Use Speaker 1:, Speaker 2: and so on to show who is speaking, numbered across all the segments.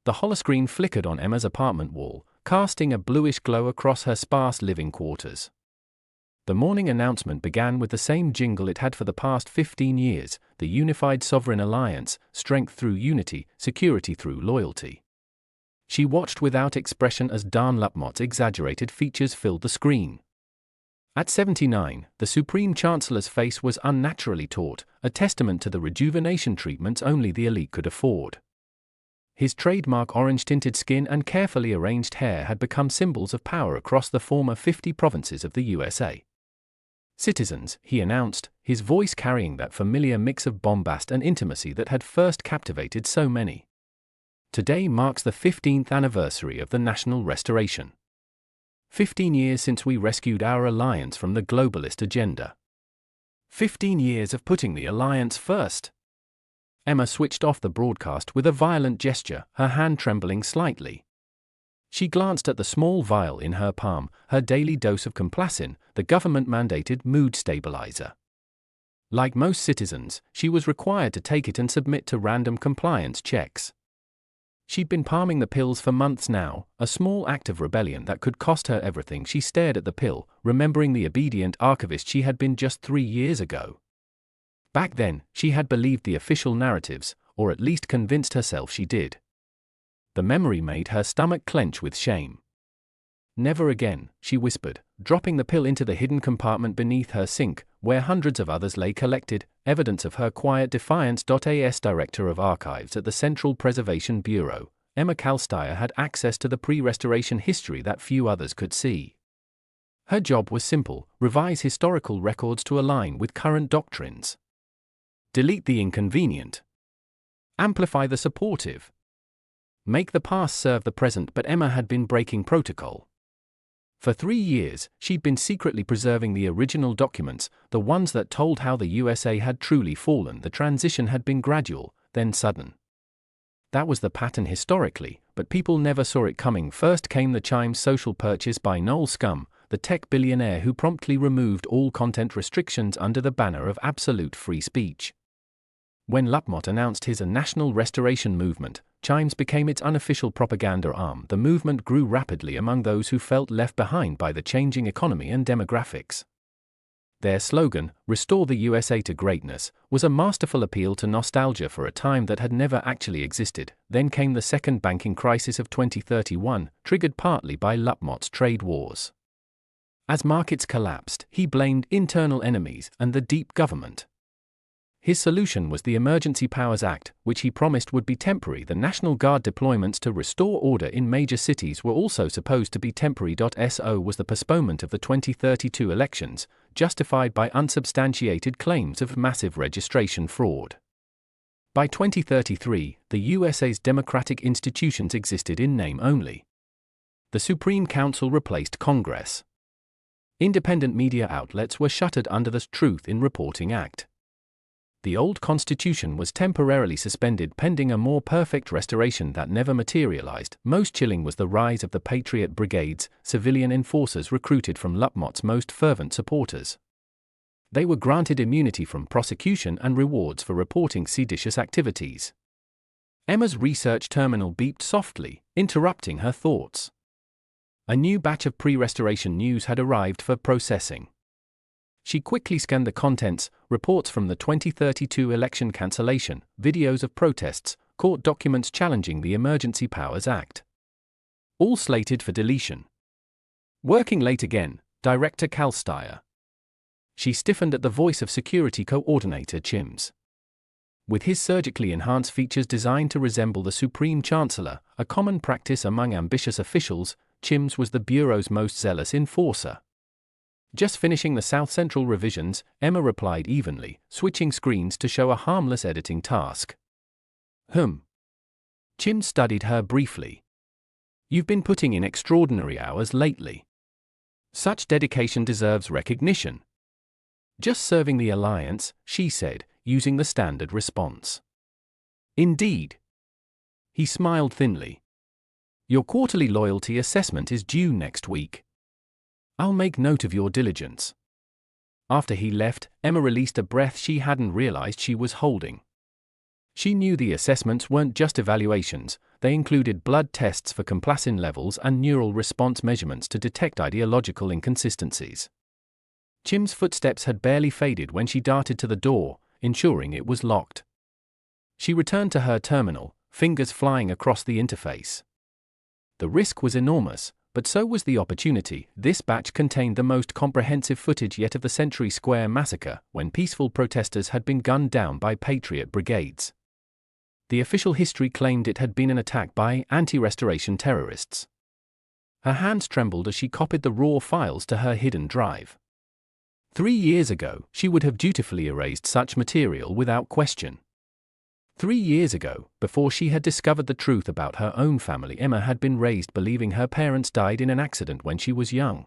Speaker 1: The holoscreen flickered on Emma's apartment wall, casting a bluish glow across her sparse living quarters. The morning announcement began with the same jingle it had for the past 15 years, the Unified Sovereign Alliance, strength through unity, security through loyalty. She watched without expression as Dan Lupmott's exaggerated features filled the screen. At 79, the Supreme Chancellor's face was unnaturally taut, a testament to the rejuvenation treatments only the elite could afford. His trademark orange-tinted skin and carefully arranged hair had become symbols of power across the former 50 provinces of the USA. "Citizens," he announced, his voice carrying that familiar mix of bombast and intimacy that had first captivated so many. "Today marks the 15th anniversary of the National Restoration. 15 years since we rescued our alliance from the globalist agenda. 15 years of putting the alliance first." Emma switched off the broadcast with a violent gesture, her hand trembling slightly. She glanced at the small vial in her palm, her daily dose of complacin, the government-mandated mood stabilizer. Like most citizens, she was required to take it and submit to random compliance checks. She'd been palming the pills for months now, a small act of rebellion that could cost her everything. She stared at the pill, remembering the obedient archivist she had been just 3 years ago. Back then, she had believed the official narratives, or at least convinced herself she did. The memory made her stomach clench with shame. "Never again," she whispered, dropping the pill into the hidden compartment beneath her sink, where hundreds of others lay collected, evidence of her quiet defiance. As Director of Archives at the Central Preservation Bureau, Emma Calstire had access to the pre-restoration history that few others could see. Her job was simple: revise historical records to align with current doctrines. Delete the inconvenient. Amplify the supportive. Make the past serve the present. But Emma had been breaking protocol. For 3 years, she'd been secretly preserving the original documents, the ones that told how the USA had truly fallen. The transition had been gradual, then sudden. That was the pattern historically, but people never saw it coming. First came the Chimes social purchase by Noel Scum, the tech billionaire who promptly removed all content restrictions under the banner of absolute free speech. When Lupmott announced his national restoration movement, Chimes became its unofficial propaganda arm. The movement grew rapidly among those who felt left behind by the changing economy and demographics. Their slogan, "Restore the USA to Greatness," was a masterful appeal to nostalgia for a time that had never actually existed. Then came the second banking crisis of 2031, triggered partly by Lupmott's trade wars. As markets collapsed, he blamed internal enemies and the deep government. His solution was the Emergency Powers Act, which he promised would be temporary. The National Guard deployments to restore order in major cities were also supposed to be temporary. So was the postponement of the 2032 elections, justified by unsubstantiated claims of massive registration fraud. By 2033, the USA's democratic institutions existed in name only. The Supreme Council replaced Congress. Independent media outlets were shuttered under the Truth in Reporting Act. The old constitution was temporarily suspended pending a more perfect restoration that never materialized. Most chilling was the rise of the Patriot Brigades, civilian enforcers recruited from Lupmott's most fervent supporters. They were granted immunity from prosecution and rewards for reporting seditious activities. Emma's research terminal beeped softly, interrupting her thoughts. A new batch of pre-restoration news had arrived for processing. She quickly scanned the contents: reports from the 2032 election cancellation, videos of protests, court documents challenging the Emergency Powers Act. All slated for deletion. Working late again, Director Calstire. She stiffened at the voice of Security Coordinator Chims. With his surgically enhanced features designed to resemble the Supreme Chancellor, a common practice among ambitious officials, Chims was the Bureau's most zealous enforcer. Just finishing the South Central revisions, Emma replied evenly, switching screens to show a harmless editing task. Chims studied her briefly. "You've been putting in extraordinary hours lately. Such dedication deserves recognition." "Just serving the Alliance," she said, using the standard response. "Indeed." He smiled thinly. "Your quarterly loyalty assessment is due next week. I'll make note of your diligence." After he left, Emma released a breath she hadn't realized she was holding. She knew the assessments weren't just evaluations, they included blood tests for complacin levels and neural response measurements to detect ideological inconsistencies. Chim's footsteps had barely faded when she darted to the door, ensuring it was locked. She returned to her terminal, fingers flying across the interface. The risk was enormous, but so was the opportunity. This batch contained the most comprehensive footage yet of the Century Square massacre, when peaceful protesters had been gunned down by patriot brigades. The official history claimed it had been an attack by anti-restoration terrorists. Her hands trembled as she copied the raw files to her hidden drive. 3 years ago, she would have dutifully erased such material without question. 3 years ago, before she had discovered the truth about her own family, Emma had been raised believing her parents died in an accident when she was young.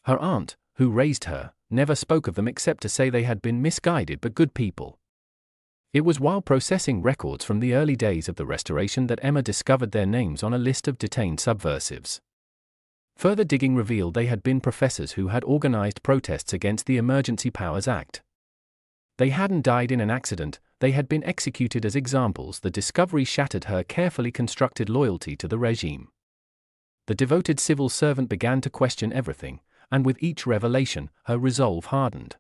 Speaker 1: Her aunt, who raised her, never spoke of them except to say they had been misguided but good people. It was while processing records from the early days of the Restoration that Emma discovered their names on a list of detained subversives. Further digging revealed they had been professors who had organized protests against the Emergency Powers Act. They hadn't died in an accident, they had been executed as examples. The discovery shattered her carefully constructed loyalty to the regime. The devoted civil servant began to question everything, and with each revelation, her resolve hardened.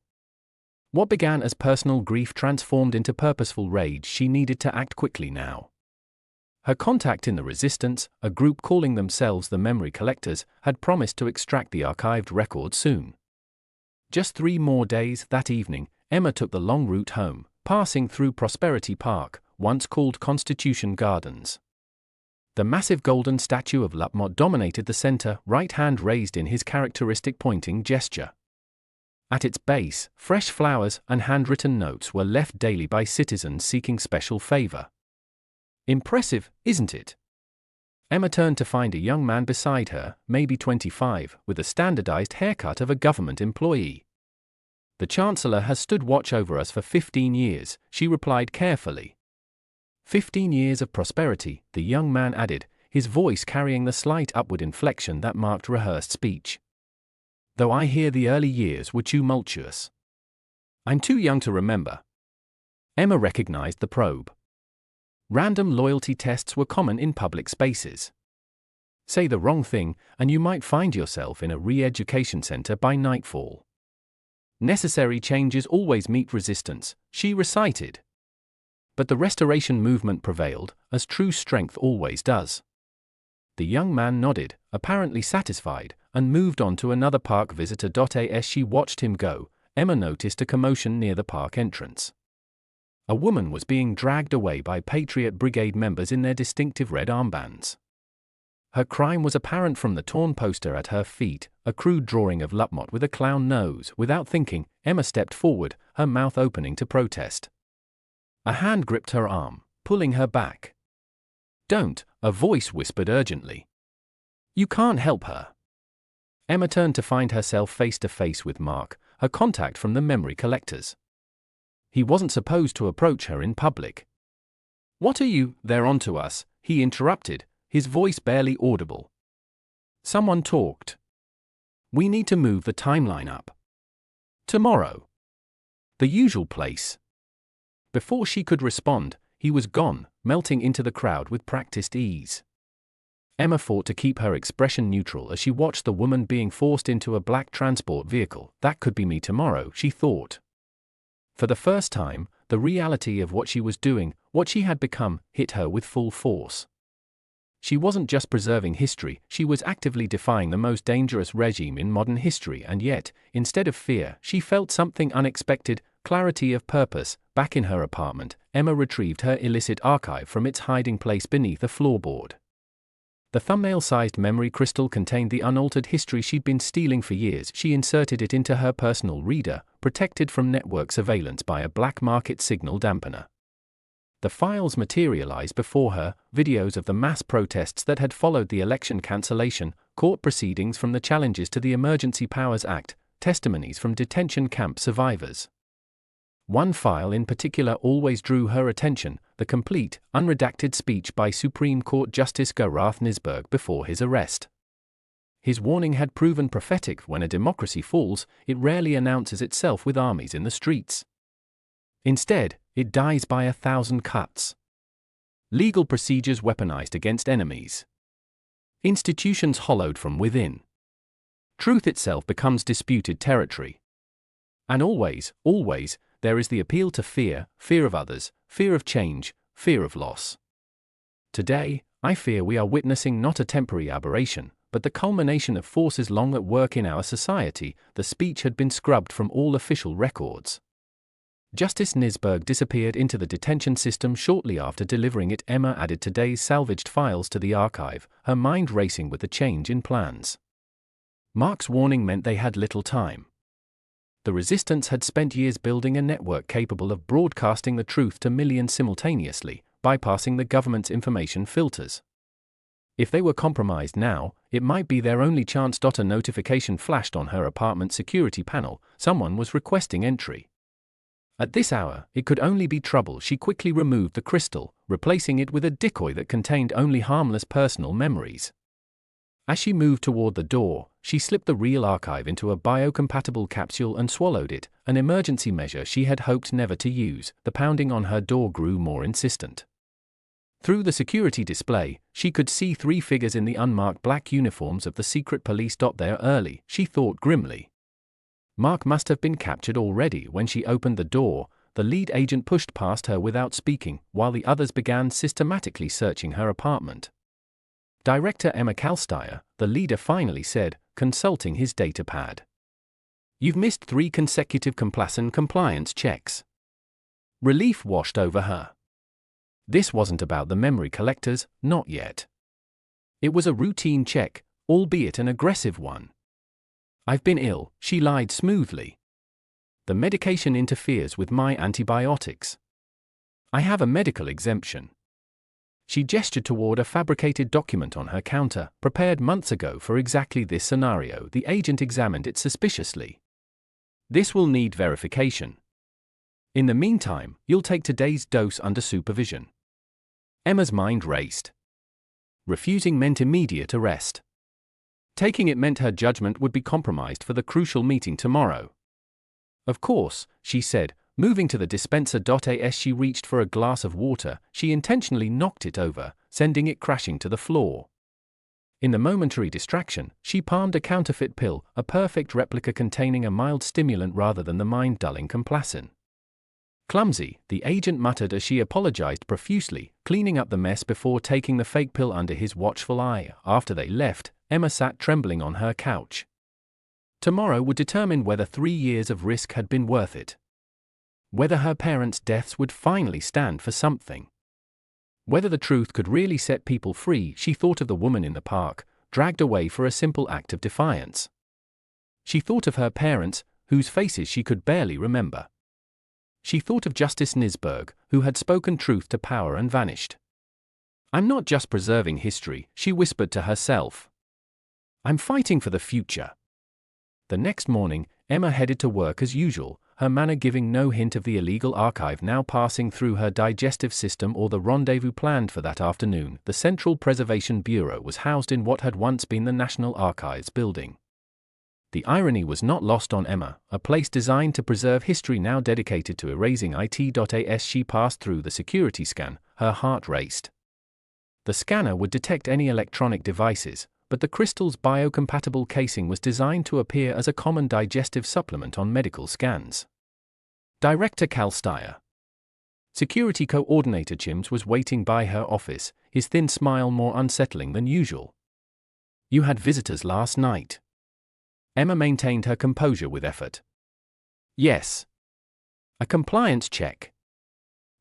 Speaker 1: What began as personal grief transformed into purposeful rage. She needed to act quickly now. Her contact in the Resistance, a group calling themselves the Memory Collectors, had promised to extract the archived records soon. Just 3 more days. That evening, Emma took the long route home, passing through Prosperity Park, once called Constitution Gardens. The massive golden statue of Lapmot dominated the center, right hand raised in his characteristic pointing gesture. At its base, fresh flowers and handwritten notes were left daily by citizens seeking special favor. Impressive, isn't it? Emma turned to find a young man beside her, maybe 25, with a standardized haircut of a government employee. "The Chancellor has stood watch over us for 15 years, she replied carefully. 15 years of prosperity, the young man added, his voice carrying the slight upward inflection that marked rehearsed speech. Though I hear the early years were tumultuous. I'm too young to remember. Emma recognized the probe. Random loyalty tests were common in public spaces. Say the wrong thing, and you might find yourself in a re-education center by nightfall. Necessary changes always meet resistance, she recited. But the restoration movement prevailed, as true strength always does. The young man nodded, apparently satisfied, and moved on to another park visitor. As she watched him go, Emma noticed a commotion near the park entrance. A woman was being dragged away by Patriot Brigade members in their distinctive red armbands. Her crime was apparent from the torn poster at her feet, a crude drawing of Lapmot with a clown nose. Without thinking, Emma stepped forward, her mouth opening to protest. A hand gripped her arm, pulling her back. "Don't," a voice whispered urgently. "You can't help her." Emma turned to find herself face to face with Mark, her contact from the Memory Collectors. He wasn't supposed to approach her in public. "What are you, they're onto us," he interrupted, his voice barely audible. Someone talked. "We need to move the timeline up. Tomorrow. The usual place." Before she could respond, he was gone, melting into the crowd with practiced ease. Emma fought to keep her expression neutral as she watched the woman being forced into a black transport vehicle. That could be me tomorrow, she thought. For the first time, the reality of what she was doing, what she had become, hit her with full force. She wasn't just preserving history, she was actively defying the most dangerous regime in modern history, and yet, instead of fear, she felt something unexpected, clarity of purpose. Back in her apartment, Emma retrieved her illicit archive from its hiding place beneath a floorboard. The thumbnail-sized memory crystal contained the unaltered history she'd been stealing for years. She inserted it into her personal reader, protected from network surveillance by a black market signal dampener. The files materialized before her, videos of the mass protests that had followed the election cancellation, court proceedings from the challenges to the Emergency Powers Act, testimonies from detention camp survivors. One file in particular always drew her attention, the complete, unredacted speech by Supreme Court Justice Gareth Nisberg before his arrest. His warning had proven prophetic. When a democracy falls, it rarely announces itself with armies in the streets. Instead, it dies by 1,000 cuts. Legal procedures weaponized against enemies. Institutions hollowed from within. Truth itself becomes disputed territory. And always, there is the appeal to fear, fear of others, fear of change, fear of loss. Today, I fear we are witnessing not a temporary aberration, but the culmination of forces long at work in our society. The speech had been scrubbed from all official records. Justice Nisberg disappeared into the detention system shortly after delivering it. Emma added today's salvaged files to the archive, her mind racing with the change in plans. Mark's warning meant they had little time. The resistance had spent years building a network capable of broadcasting the truth to millions simultaneously, bypassing the government's information filters. If they were compromised now, it might be their only chance. A notification flashed on her apartment security panel. Someone was requesting entry. At this hour, it could only be trouble. She quickly removed the crystal, replacing it with a decoy that contained only harmless personal memories. As she moved toward the door, she slipped the real archive into a biocompatible capsule and swallowed it, an emergency measure she had hoped never to use. The pounding on her door grew more insistent. Through the security display, she could see 3 figures in the unmarked black uniforms of the secret police. There early, she thought grimly. Mark must have been captured already. When she opened the door, the lead agent pushed past her without speaking, while the others began systematically searching her apartment. Director Emma Calstire, the leader, finally said, consulting his datapad. "You've missed 3 consecutive compliance checks." Relief washed over her. This wasn't about the memory collectors, not yet. It was a routine check, albeit an aggressive one. "I've been ill," she lied smoothly. "The medication interferes with my antibiotics. I have a medical exemption." She gestured toward a fabricated document on her counter, prepared months ago for exactly this scenario. The agent examined it suspiciously. "This will need verification. In the meantime, you'll take today's dose under supervision." Emma's mind raced. Refusing meant immediate arrest. Taking it meant her judgment would be compromised for the crucial meeting tomorrow. "Of course," she said, moving to the dispenser. As she reached for a glass of water, she intentionally knocked it over, sending it crashing to the floor. In the momentary distraction, she palmed a counterfeit pill, a perfect replica containing a mild stimulant rather than the mind-dulling complacin. "Clumsy," the agent muttered as she apologized profusely, cleaning up the mess before taking the fake pill under his watchful eye. After they left, Emma sat trembling on her couch. Tomorrow would determine whether 3 years of risk had been worth it. Whether her parents' deaths would finally stand for something. Whether the truth could really set people free. She thought of the woman in the park, dragged away for a simple act of defiance. She thought of her parents, whose faces she could barely remember. She thought of Justice Nisberg, who had spoken truth to power and vanished. "I'm not just preserving history," she whispered to herself. "I'm fighting for the future." The next morning, Emma headed to work as usual, her manner giving no hint of the illegal archive now passing through her digestive system or the rendezvous planned for that afternoon. The Central Preservation Bureau was housed in what had once been the National Archives building. The irony was not lost on Emma, a place designed to preserve history now dedicated to erasing it. As she passed through the security scan, her heart raced. The scanner would detect any electronic devices, but the crystal's biocompatible casing was designed to appear as a common digestive supplement on medical scans. Director Calstire. Security Coordinator Chims was waiting by her office, his thin smile more unsettling than usual. "You had visitors last night." Emma maintained her composure with effort. "Yes. A compliance check.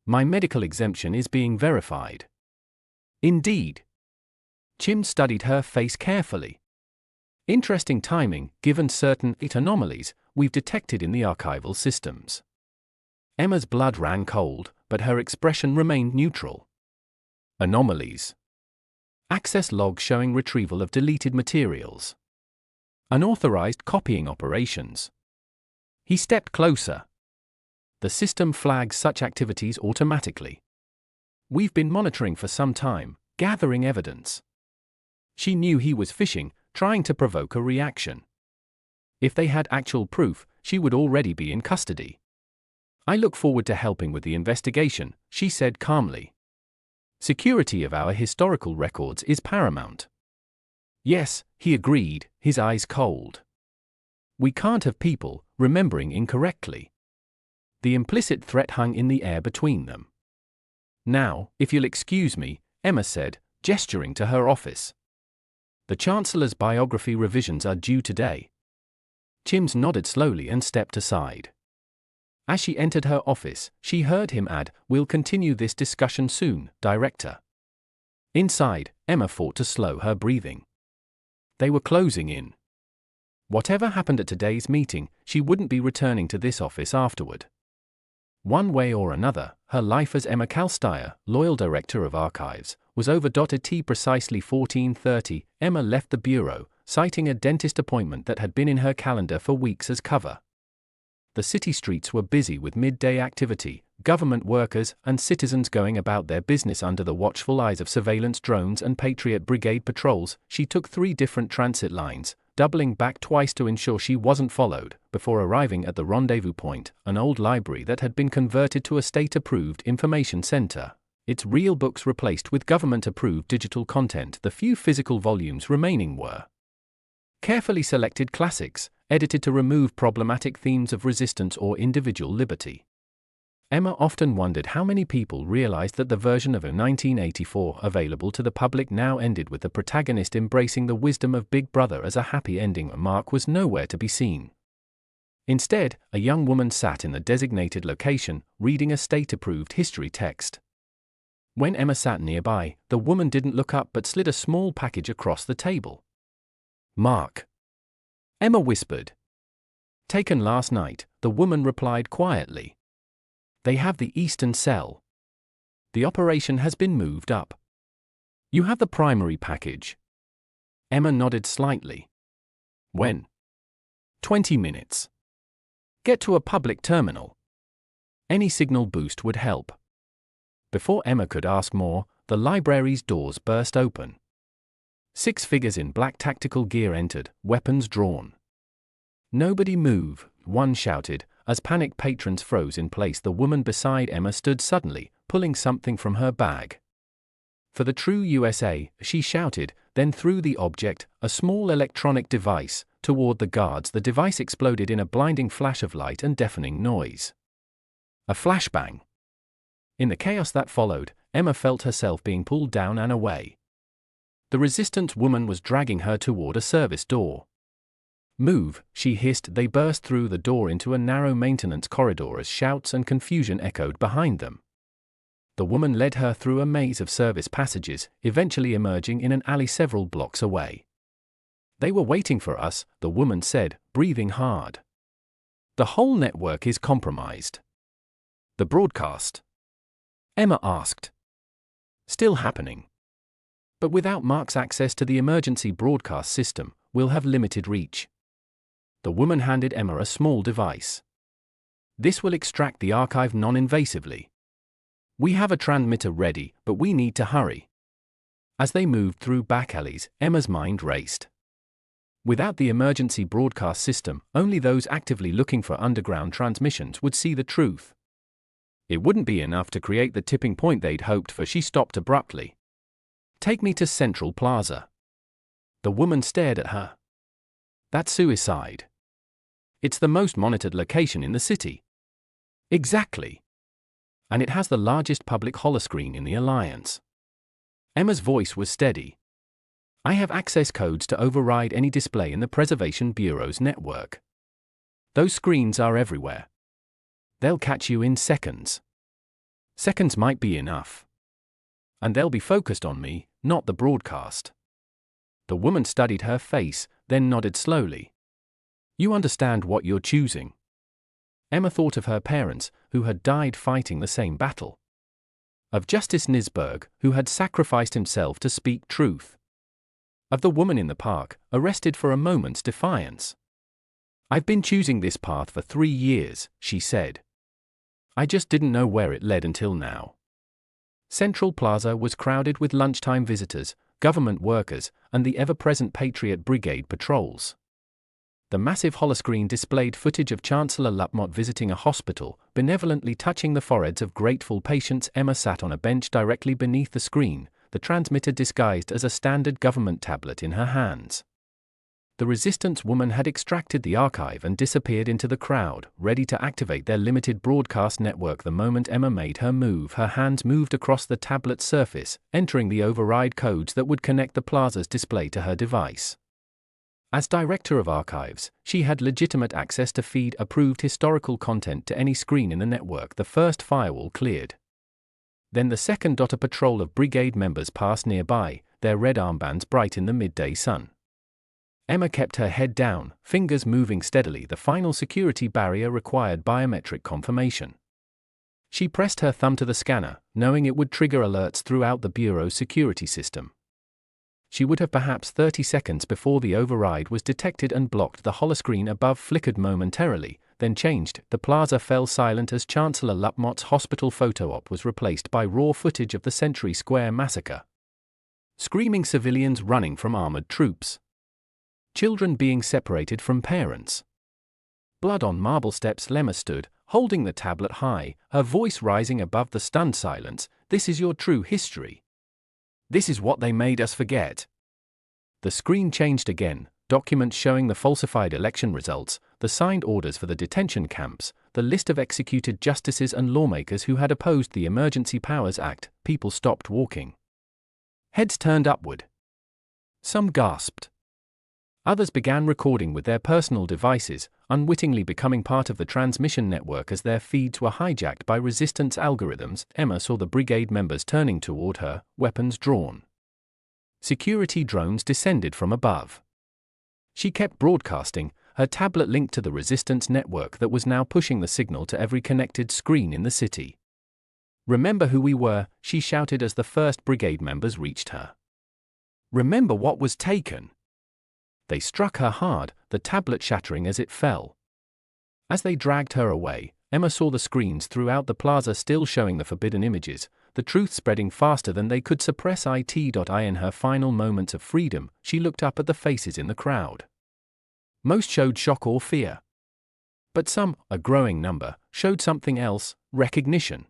Speaker 1: My medical exemption is being verified." "Indeed." Chim studied her face carefully. "Interesting timing, given certain anomalies we've detected in the archival systems." Emma's blood ran cold, but her expression remained neutral. "Anomalies." Access logs showing retrieval of deleted materials. Unauthorized copying operations. He stepped closer. "The system flags such activities automatically. We've been monitoring for some time, gathering evidence." She knew he was fishing, trying to provoke a reaction. If they had actual proof, she would already be in custody. I look forward to helping with the investigation, she said calmly. Security of our historical records is paramount. Yes, he agreed, his eyes cold. We can't have people remembering incorrectly. The implicit threat hung in the air between them. Now, if you'll excuse me, Emma said, gesturing to her office. The Chancellor's biography revisions are due today. Chims nodded slowly and stepped aside. As she entered her office, she heard him add, "We'll continue this discussion soon, Director." Inside, Emma fought to slow her breathing. They were closing in. Whatever happened at today's meeting, she wouldn't be returning to this office afterward. One way or another, her life as Emma Calstire, loyal Director of Archives, was over. At precisely 14:30, Emma left the bureau, citing a dentist appointment that had been in her calendar for weeks as cover. The city streets were busy with midday activity, government workers and citizens going about their business under the watchful eyes of surveillance drones and Patriot Brigade patrols. She took 3 different transit lines, doubling back twice to ensure she wasn't followed, before arriving at the rendezvous point, an old library that had been converted to a state-approved information center. Its real books replaced with government-approved digital content. The few physical volumes remaining were carefully selected classics, edited to remove problematic themes of resistance or individual liberty. Emma often wondered how many people realized that the version of 1984 available to the public now ended with the protagonist embracing the wisdom of Big Brother as a happy ending. Mark was nowhere to be seen. Instead, a young woman sat in the designated location, reading a state-approved history text. When Emma sat nearby, the woman didn't look up but slid a small package across the table. "Mark," Emma whispered. "Taken last night," the woman replied quietly. "They have the eastern cell. The operation has been moved up. You have the primary package." Emma nodded slightly. "When?" 20 minutes. Get to a public terminal. Any signal boost would help." Before Emma could ask more, the library's doors burst open. 6 figures in black tactical gear entered, weapons drawn. "Nobody move," one shouted, as panicked patrons froze in place. The woman beside Emma stood suddenly, pulling something from her bag. "For the true USA," she shouted, then threw the object, a small electronic device, toward the guards. The device exploded in a blinding flash of light and deafening noise. A flashbang. In the chaos that followed, Emma felt herself being pulled down and away. The resistant woman was dragging her toward a service door. "Move," she hissed. They burst through the door into a narrow maintenance corridor as shouts and confusion echoed behind them. The woman led her through a maze of service passages, eventually emerging in an alley several blocks away. "They were waiting for us," the woman said, breathing hard. "The whole network is compromised." "The broadcast?" Emma asked. "Still happening. But without Mark's access to the emergency broadcast system, we'll have limited reach." The woman handed Emma a small device. "This will extract the archive non-invasively. We have a transmitter ready, but we need to hurry." As they moved through back alleys, Emma's mind raced. Without the emergency broadcast system, only those actively looking for underground transmissions would see the truth. It wouldn't be enough to create the tipping point they'd hoped for. She stopped abruptly. "Take me to Central Plaza." The woman stared at her. "That's suicide. It's the most monitored location in the city." "Exactly. And it has the largest public holoscreen in the Alliance." Emma's voice was steady. "I have access codes to override any display in the Preservation Bureau's network. Those screens are everywhere. They'll catch you in seconds. Seconds might be enough. And they'll be focused on me, not the broadcast." The woman studied her face, then nodded slowly. "You understand what you're choosing." Emma thought of her parents, who had died fighting the same battle. Of Justice Nisberg, who had sacrificed himself to speak truth. Of the woman in the park, arrested for a moment's defiance. "I've been choosing this path for 3 years," she said. "I just didn't know where it led until now." Central Plaza was crowded with lunchtime visitors, government workers, and the ever-present Patriot Brigade patrols. The massive holoscreen displayed footage of Chancellor Lupmot visiting a hospital, benevolently touching the foreheads of grateful patients. Emma sat on a bench directly beneath the screen, the transmitter disguised as a standard government tablet in her hands. The resistance woman had extracted the archive and disappeared into the crowd, ready to activate their limited broadcast network. The moment Emma made her move, her hands moved across the tablet's surface, entering the override codes that would connect the plaza's display to her device. As director of archives, she had legitimate access to feed approved historical content to any screen in the network. The first firewall cleared. Then the second. A patrol of brigade members passed nearby, their red armbands bright in the midday sun. Emma kept her head down, fingers moving steadily. The final security barrier required biometric confirmation. She pressed her thumb to the scanner, knowing it would trigger alerts throughout the bureau's security system. She would have perhaps 30 seconds before the override was detected and blocked. The holoscreen above flickered momentarily, then changed. The plaza fell silent as Chancellor Lupmot's hospital photo op was replaced by raw footage of the Century Square massacre. Screaming civilians running from armored troops. Children being separated from parents. Blood on marble steps. Lemma stood, holding the tablet high, her voice rising above the stunned silence. This is your true history. This is what they made us forget. The screen changed again, documents showing the falsified election results, the signed orders for the detention camps, the list of executed justices and lawmakers who had opposed the Emergency Powers Act. People stopped walking. Heads turned upward. Some gasped. Others began recording with their personal devices, unwittingly becoming part of the transmission network as their feeds were hijacked by resistance algorithms. Emma saw the brigade members turning toward her, weapons drawn. Security drones descended from above. She kept broadcasting, her tablet linked to the resistance network that was now pushing the signal to every connected screen in the city. Remember who we were, she shouted as the first brigade members reached her. Remember what was taken. They struck her hard, the tablet shattering as it fell. As they dragged her away, Emma saw the screens throughout the plaza still showing the forbidden images, the truth spreading faster than they could suppress it. In her final moments of freedom, she looked up at the faces in the crowd. Most showed shock or fear. But some, a growing number, showed something else, recognition.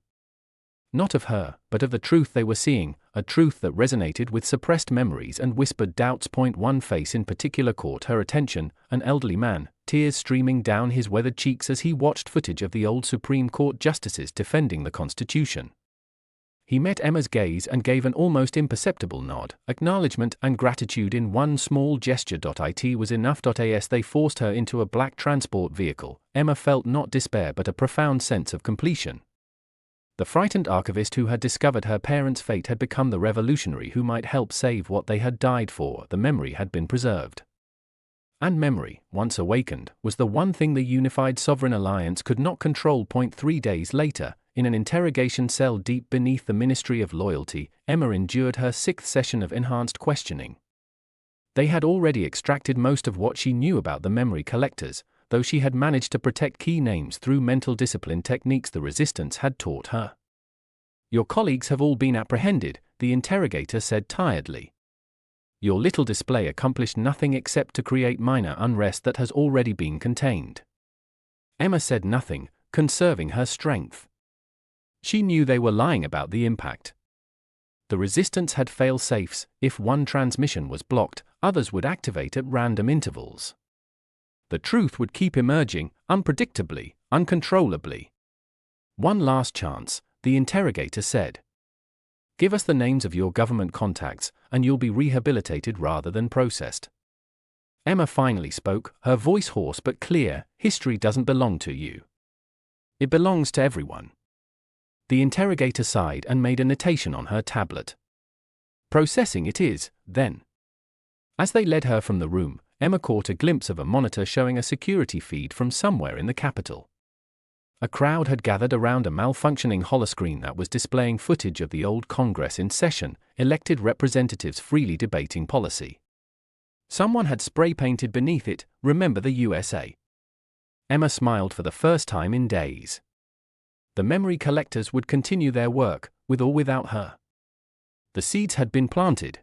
Speaker 1: Not of her, but of the truth they were seeing, a truth that resonated with suppressed memories and whispered doubts. One face in particular caught her attention, an elderly man, tears streaming down his weathered cheeks as he watched footage of the old Supreme Court justices defending the Constitution. He met Emma's gaze and gave an almost imperceptible nod, acknowledgement and gratitude in one small gesture. It was enough. As they forced her into a black transport vehicle, Emma felt not despair but a profound sense of completion. The frightened archivist who had discovered her parents' fate had become the revolutionary who might help save what they had died for. The memory had been preserved. And memory, once awakened, was the one thing the unified sovereign alliance could not control. 3 days later, in an interrogation cell deep beneath the Ministry of Loyalty, Emma endured her 6th session of enhanced questioning. They had already extracted most of what she knew about the memory collectors, though she had managed to protect key names through mental discipline techniques the resistance had taught her. Your colleagues have all been apprehended, the interrogator said tiredly. Your little display accomplished nothing except to create minor unrest that has already been contained. Emma said nothing, conserving her strength. She knew they were lying about the impact. The resistance had fail-safes. If one transmission was blocked, others would activate at random intervals. The truth would keep emerging, unpredictably, uncontrollably. One last chance, the interrogator said. Give us the names of your government contacts, and you'll be rehabilitated rather than processed. Emma finally spoke, her voice hoarse but clear. History doesn't belong to you. It belongs to everyone. The interrogator sighed and made a notation on her tablet. Processing it is, then. As they led her from the room, Emma caught a glimpse of a monitor showing a security feed from somewhere in the capital. A crowd had gathered around a malfunctioning holoscreen that was displaying footage of the old Congress in session, elected representatives freely debating policy. Someone had spray-painted beneath it, "Remember the USA." Emma smiled for the first time in days. The memory collectors would continue their work, with or without her. The seeds had been planted.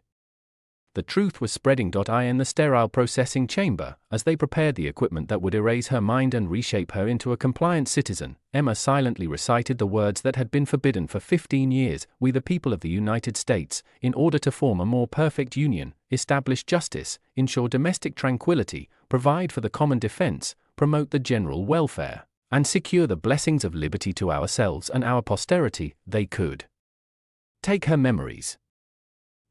Speaker 1: The truth was spreading. In the sterile processing chamber, as they prepared the equipment that would erase her mind and reshape her into a compliant citizen, Emma silently recited the words that had been forbidden for 15 years: "We, the people of the United States, in order to form a more perfect union, establish justice, ensure domestic tranquility, provide for the common defense, promote the general welfare, and secure the blessings of liberty to ourselves and our posterity." They could take her memories,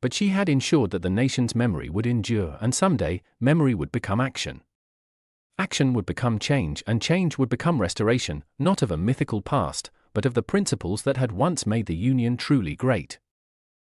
Speaker 1: but she had ensured that the nation's memory would endure, and someday, memory would become action. Action would become change, and change would become restoration, not of a mythical past, but of the principles that had once made the Union truly great.